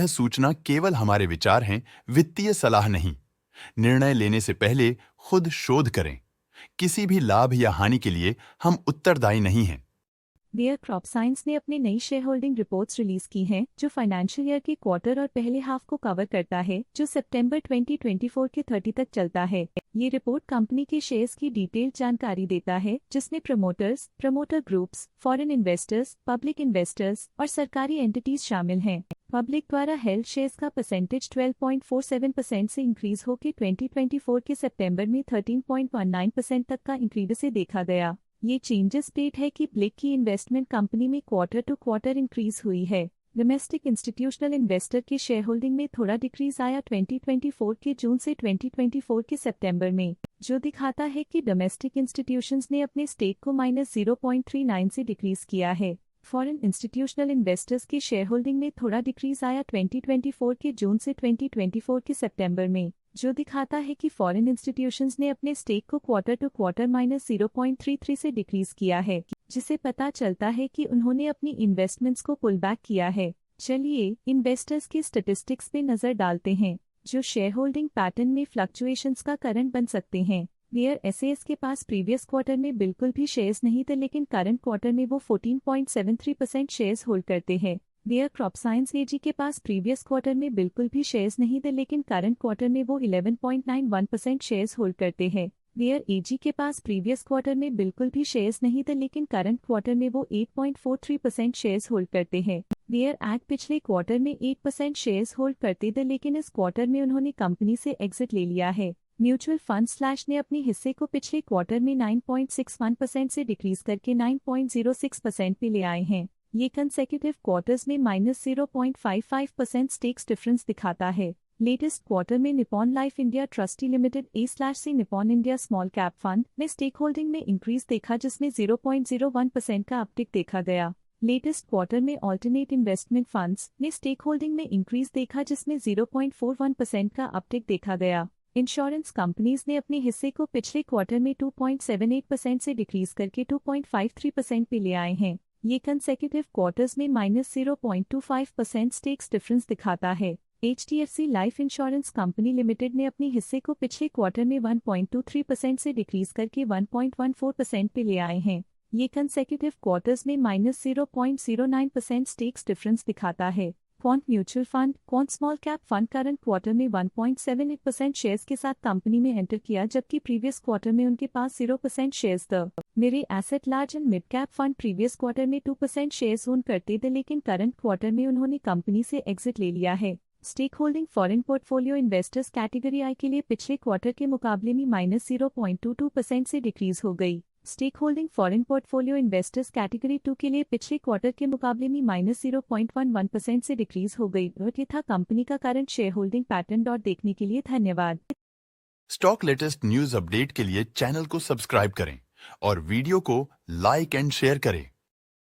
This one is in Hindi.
सूचना केवल हमारे विचार हैं, वित्तीय सलाह नहीं। निर्णय लेने से पहले खुद शोध करें। किसी भी लाभ या हानि के लिए हम उत्तरदायी नहीं हैं। बेयर क्रॉपसाइंस ने अपनी नई शेयर होल्डिंग रिपोर्ट्स रिलीज की हैं, जो फाइनेंशियल ईयर के क्वार्टर और पहले हाफ को कवर करता है, जो सितंबर 2024 के 30 तक चलता है। ये रिपोर्ट कंपनी के शेयर्स की डिटेल्ड जानकारी देता है, जिसमें promoters, promoter groups, foreign investors, public investors और सरकारी एंटिटीज शामिल हैं। पब्लिक द्वारा हेल्ड शेयर्स का परसेंटेज 12.47% से इंक्रीज होकर 2024 के सितंबर में 13.19% तक का इंक्रीज से देखा गया। ये चेंजेस स्टेट है कि ब्लिक की इन्वेस्टमेंट कंपनी में क्वार्टर टू क्वार्टर इंक्रीज हुई है। डोमेस्टिक इंस्टीट्यूशनल इन्वेस्टर के शेयर होल्डिंग में थोड़ा डिक्रीज आया 2024 के जून से 2024 के सितंबर में, जो दिखाता है कि डोमेस्टिक इंस्टीट्यूशंस ने अपने स्टेक को -0.39 से डिक्रीज किया है। फॉरेन इंस्टीट्यूशनल इन्वेस्टर्स के शेयर होल्डिंग में थोड़ा डिक्रीज आया 2024 के जून से 2024 के सितंबर में, जो दिखाता है कि फॉरेन इंस्टीट्यूशंस ने अपने स्टेक को क्वार्टर टू क्वार्टर -0.33 से डिक्रीज किया है, जिसे पता चलता है कि उन्होंने अपनी इन्वेस्टमेंट्स को पुल बैक किया है। चलिए इन्वेस्टर्स की स्टैटिस्टिक्स पे नजर डालते हैं, जो शेयर होल्डिंग पैटर्न में फ्लक्चुएशंस का कारण बन सकते हैं। बेयर एसएएस के पास प्रीवियस क्वार्टर में बिल्कुल भी शेयर्स नहीं थे, लेकिन करंट क्वार्टर में वो 14.73% शेयर्स होल्ड करते हैं। बेयर क्रॉपसाइंस एजी के पास प्रीवियस क्वार्टर में बिल्कुल भी शेयर्स नहीं थे, लेकिन करंट क्वार्टर में वो 11.91% शेयर्स होल्ड करते हैं। बेयर एजी के पास प्रीवियस क्वार्टर में बिल्कुल भी शेयर्स नहीं थे, लेकिन करंट क्वार्टर में वो 8.43% शेयर्स होल्ड करते हैं। बेयर एग पिछले क्वार्टर में 8% शेयर्स होल्ड करते थे, लेकिन इस क्वार्टर में उन्होंने कंपनी से एग्जिट ले लिया है। म्यूचुअल फंड स्लैश ने अपने हिस्से को पिछले क्वार्टर में 9.61% से डिक्रीज करके 9.06% पे ले आए हैं। ये कंसेक्यूटिव क्वार्टर्स में -0.55% स्टेक्स डिफरेंस दिखाता है। लेटेस्ट क्वार्टर में Nippon life India trustee limited A C Nippon India small cap fund में स्टेक होल्डिंग में इंक्रीज देखा, जिसमें 0.01% का अपटिक देखा गया। लेटेस्ट क्वार्टर में ऑल्टरनेट इन्वेस्टमेंट फंड्स ने स्टेक होल्डिंग में इंक्रीज देखा, जिसमें 0.41% का अपटिक देखा गया। इंश्योरेंस कंपनीज ने अपने हिस्से को पिछले क्वार्टर में 2.78% से डिक्रीज करके 2.53% पे ले आए हैं। ये कंसेक्यूटिव क्वार्टर्स में -0.25% स्टेक्स डिफरेंस दिखाता है। HDFC life insurance company limited ने अपने हिस्से को पिछले क्वार्टर में 1.23% से डिक्रीज करके 1.14% पे ले आए हैं। ये कंसेक्यूटिव क्वार्टर्स में -0.09% स्टेक्स डिफरेंस दिखाता है। Quant mutual fund quant small cap fund current quarter में 1.78% शेयर्स के साथ कंपनी में एंटर किया, जबकि प्रीवियस क्वार्टर में उनके पास 0% शेयर्स थे। मेरे asset large and mid cap fund previous quarter में 2% शेयर्स ओन करते थे, लेकिन करंट क्वार्टर में उन्होंने कंपनी से एग्जिट ले लिया है। Stake holding foreign portfolio investors category I के लिए पिछले क्वार्टर के मुकाबले में -0.22% से डिक्रीज हो गई। Stake holding foreign portfolio investors category 2 के लिए पिछले क्वार्टर के मुकाबले में -0.11% से डिक्रीज हो गई। ये था कंपनी का करंट शेयर होल्डिंग पैटर्न। देखने के लिए धन्यवाद। स्टॉक लेटेस्ट न्यूज अपडेट के लिए चैनल को सब्सक्राइब करें और वीडियो को लाइक एंड शेयर करें।